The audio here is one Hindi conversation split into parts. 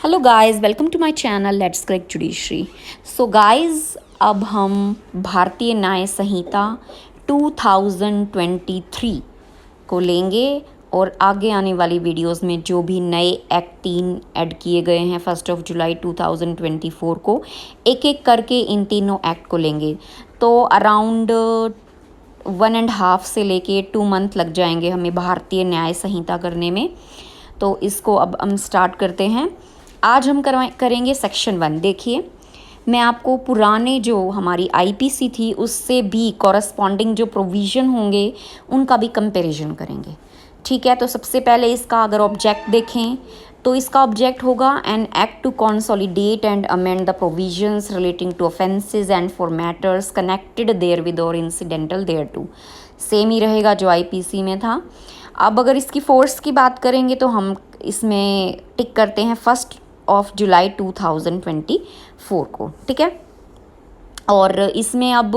Hello guys, welcome to my channel let's click judiciary. So guys, अब हम भारतीय न्याय संहिता 2023 को लेंगे और आगे आने वाली वीडियोस में जो भी नए एक्ट 3 ऐड किए गए हैं 1 जुलाई 2024 को एक एक करके इन तीनों एक्ट को लेंगे। तो अराउंड 1.5 से लेके 2 मंथ लग जाएंगे हमें भारतीय न्याय संहिता करने में। तो इसको अब हम स्टार्ट करते हैं। आज हम करेंगे सेक्शन 1। देखिए, मैं आपको पुराने जो हमारी आईपीसी थी उससे भी कॉरस्पॉन्डिंग जो प्रोविज़न होंगे उनका भी कंपैरिजन करेंगे। ठीक है, तो सबसे पहले इसका अगर ऑब्जेक्ट देखें तो इसका ऑब्जेक्ट होगा an act to consolidate and amend the provisions relating to offences and for matters connected therewith और इंसिडेंटल देयर टू। सेम ही रहेगा जो आईपीसी में था। अब अगर इसकी फोर्स की बात करेंगे तो हम इसमें टिक करते हैं 1 जुलाई 2024 को। ठीक है, और इसमें अब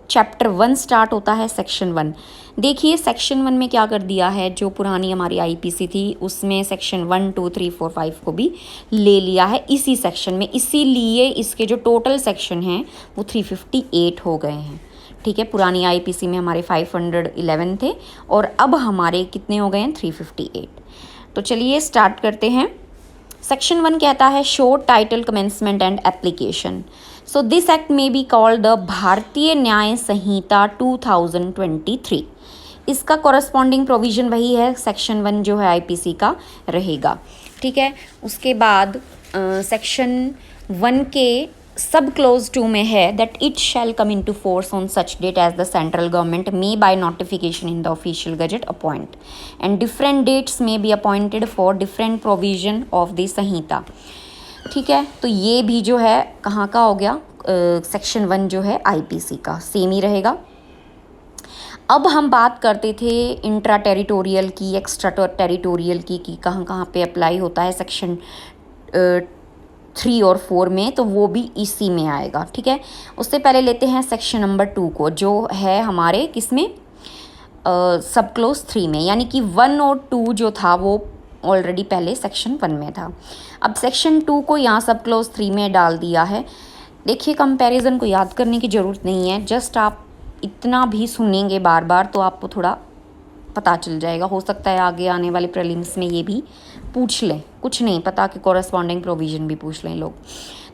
चैप्टर 1 स्टार्ट होता है, सेक्शन 1। देखिए, सेक्शन 1 में क्या कर दिया है, जो पुरानी हमारी आईपीसी थी उसमें सेक्शन 1, 2, 3, 4, 5 को भी ले लिया है इसी सेक्शन में। इसीलिए इसके जो टोटल सेक्शन हैं वो 358 हो गए हैं। ठीक है, पुरानी आईपीसी में हमारे 511 थे और अब हमारे कितने हो गए हैं, 358। तो चलिए स्टार्ट करते हैं। सेक्शन 1 कहता है short title commencement and application. So this act में बी कॉल्ड द भारतीय न्याय संहिता 2023। इसका कॉरस्पॉन्डिंग प्रोविजन वही है, सेक्शन 1 जो है आईपीसी का रहेगा। ठीक है, उसके बाद सेक्शन 1 के सब क्लोज 2 में है that it shall come into force on such date as the central government may by notification in the official gazette appoint and different dates may be appointed for different provision of the Sanhita. ठीक है, तो ये भी जो है कहाँ का हो गया, सेक्शन 1 जो है आईपीसी का सेम ही रहेगा। अब हम बात करते थे इंट्रा टेरिटोरियल की, एक्स्ट्रा टेरिटोरियल की कहाँ कहाँ पे अप्लाई होता है सेक्शन 3 और 4 में, तो वो भी इसी में आएगा। ठीक है, उससे पहले लेते हैं सेक्शन नंबर 2 को, जो है हमारे किसमें, सब क्लोज 3 में, यानी कि 1 और 2 जो था वो ऑलरेडी पहले सेक्शन 1 में था। अब सेक्शन 2 को यहाँ सब क्लोज 3 में डाल दिया है। देखिए, कंपैरिजन को याद करने की ज़रूरत नहीं है, जस्ट आप इतना भी सुनेंगे बार बार तो आपको थोड़ा पता चल जाएगा। हो सकता है आगे आने वाले प्रीलिम्स में ये भी पूछ लें, कुछ नहीं पता कि कॉरस्पॉन्डिंग प्रोविजन भी पूछ लें लोग।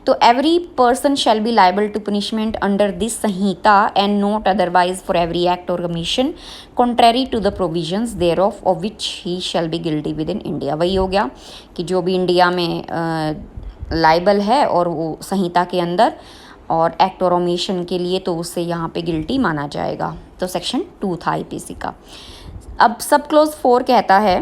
तो every person shall be liable to punishment under this Sanhita and not otherwise for every act or commission contrary to the provisions thereof which he shall be guilty within India. वही हो गया कि जो भी इंडिया में लाइबल है और वो संहिता के अंदर और एक्ट और ओमिशन के लिए, तो उससे यहाँ पे गिल्टी माना जाएगा। तो सेक्शन 2 था आईपीसी का। अब सब क्लोज 4 कहता है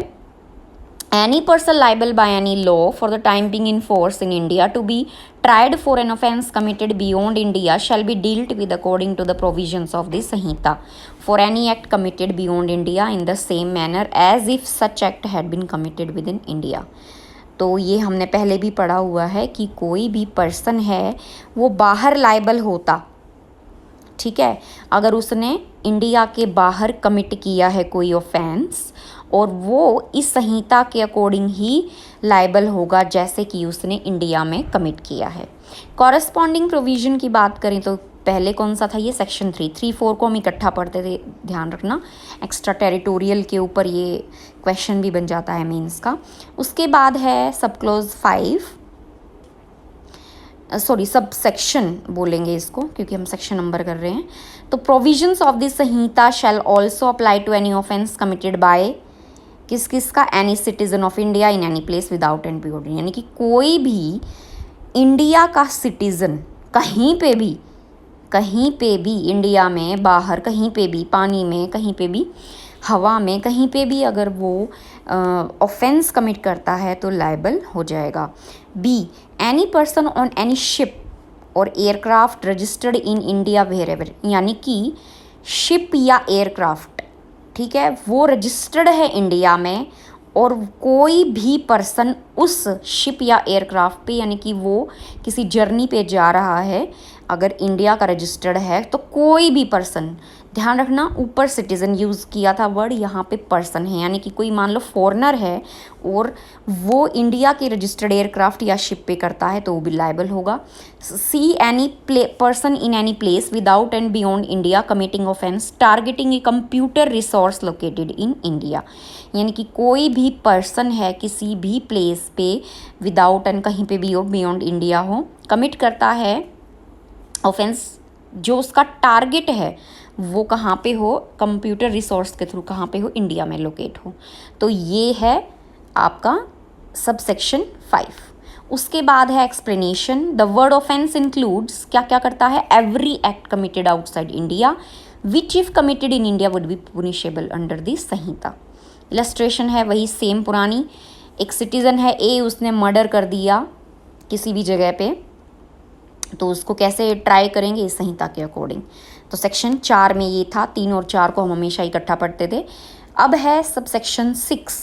any person liable by any law for the time being in force in India to be tried for an offence committed beyond India shall be dealt with according to the provisions of this Sanhita for any act committed beyond India in the same manner as if such act had been committed within India. तो ये हमने पहले भी पढ़ा हुआ है कि कोई भी पर्सन है वो बाहर लाइबल होता, ठीक है, अगर उसने इंडिया के बाहर कमिट किया है कोई ऑफेंस, और वो इस संहिता के अकॉर्डिंग ही लाइबल होगा जैसे कि उसने इंडिया में कमिट किया है। कॉरस्पॉन्डिंग प्रोविजन की बात करें तो पहले कौन सा था, ये सेक्शन 3, 3, 4 को हम इकट्ठा पढ़ते थे, ध्यान रखना। एक्स्ट्रा टेरिटोरियल के ऊपर ये क्वेश्चन भी बन जाता है मेंस का। उसके बाद है सब क्लोज 5, सब सेक्शन बोलेंगे इसको क्योंकि हम सेक्शन नंबर कर रहे हैं। तो provisions of this Sanhita shall also apply to any offence committed by किसका, any citizen of India in any place without any border. यानी कि कोई भी इंडिया का सिटीजन कहीं पे भी इंडिया में बाहर, कहीं पे भी पानी में, कहीं पे भी हवा में, कहीं पे भी अगर वो ऑफेंस कमिट करता है तो लाइबल हो जाएगा। B any person on any ship or aircraft registered in India wherever, यानी कि शिप या एयरक्राफ्ट, ठीक है, वो रजिस्टर्ड है इंडिया में और कोई भी पर्सन उस शिप या एयरक्राफ्ट पे, यानी कि वो किसी जर्नी पे जा रहा है, अगर इंडिया का रजिस्टर्ड है तो कोई भी पर्सन ध्यान रखना ऊपर सिटीज़न यूज़ किया था वर्ड, यहाँ पे पर्सन है, यानी कि कोई मान लो फॉरेनर है और वो इंडिया के रजिस्टर्ड एयरक्राफ्ट या शिप पे करता है तो वो भी लायबल होगा। See any person in any place without and beyond India committing offence targeting a computer resource located in India, यानी कि कोई भी पर्सन है किसी भी प्लेस पे विदाउट एंड कहीं पे भी हो बियॉन्ड इंडिया हो, कमिट करता है ऑफेंस जो उसका टारगेट है वो कहाँ पे हो, कंप्यूटर रिसोर्स के थ्रू कहाँ पे हो, इंडिया में लोकेट हो। तो ये है आपका सब सेक्शन 5। उसके बाद है explanation. The word offence includes, क्या क्या करता है, every act committed outside India which if committed in India would be punishable under the Sanhita. Illustration है वही सेम पुरानी, एक सिटीज़न है ए, उसने मर्डर कर दिया किसी भी जगह पे, तो उसको कैसे ट्राई करेंगे इस संहिता के अकॉर्डिंग। तो सेक्शन 4 में ये था, 3 और 4 को हम हमेशा इकट्ठा पढ़ते थे। अब है subsection 6।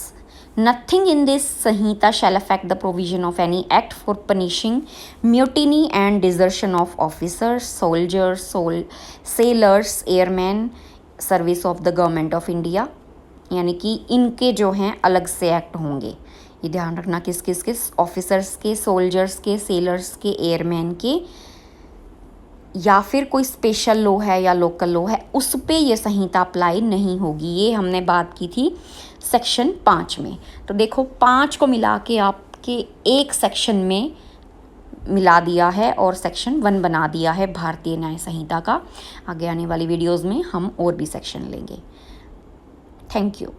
Nothing in this Sanhita shall affect the provision of any act for punishing mutiny and desertion of officers, soldiers, sailors, airman, service of the government of India, यानी कि इनके जो हैं अलग से एक्ट होंगे। ये ध्यान रखना किस किस के, ऑफिसर्स के, सोल्जर्स के, सेलर्स के, एयरमैन के, या फिर कोई स्पेशल लॉ है या लोकल लॉ है उस पे ये संहिता अप्लाई नहीं होगी। ये हमने बात की थी सेक्शन 5 में। तो देखो 5 को मिला के आपके एक सेक्शन में मिला दिया है और सेक्शन 1 बना दिया है भारतीय न्याय संहिता का। आगे आने वाली वीडियोज़ में हम और भी सेक्शन लेंगे। Thank you.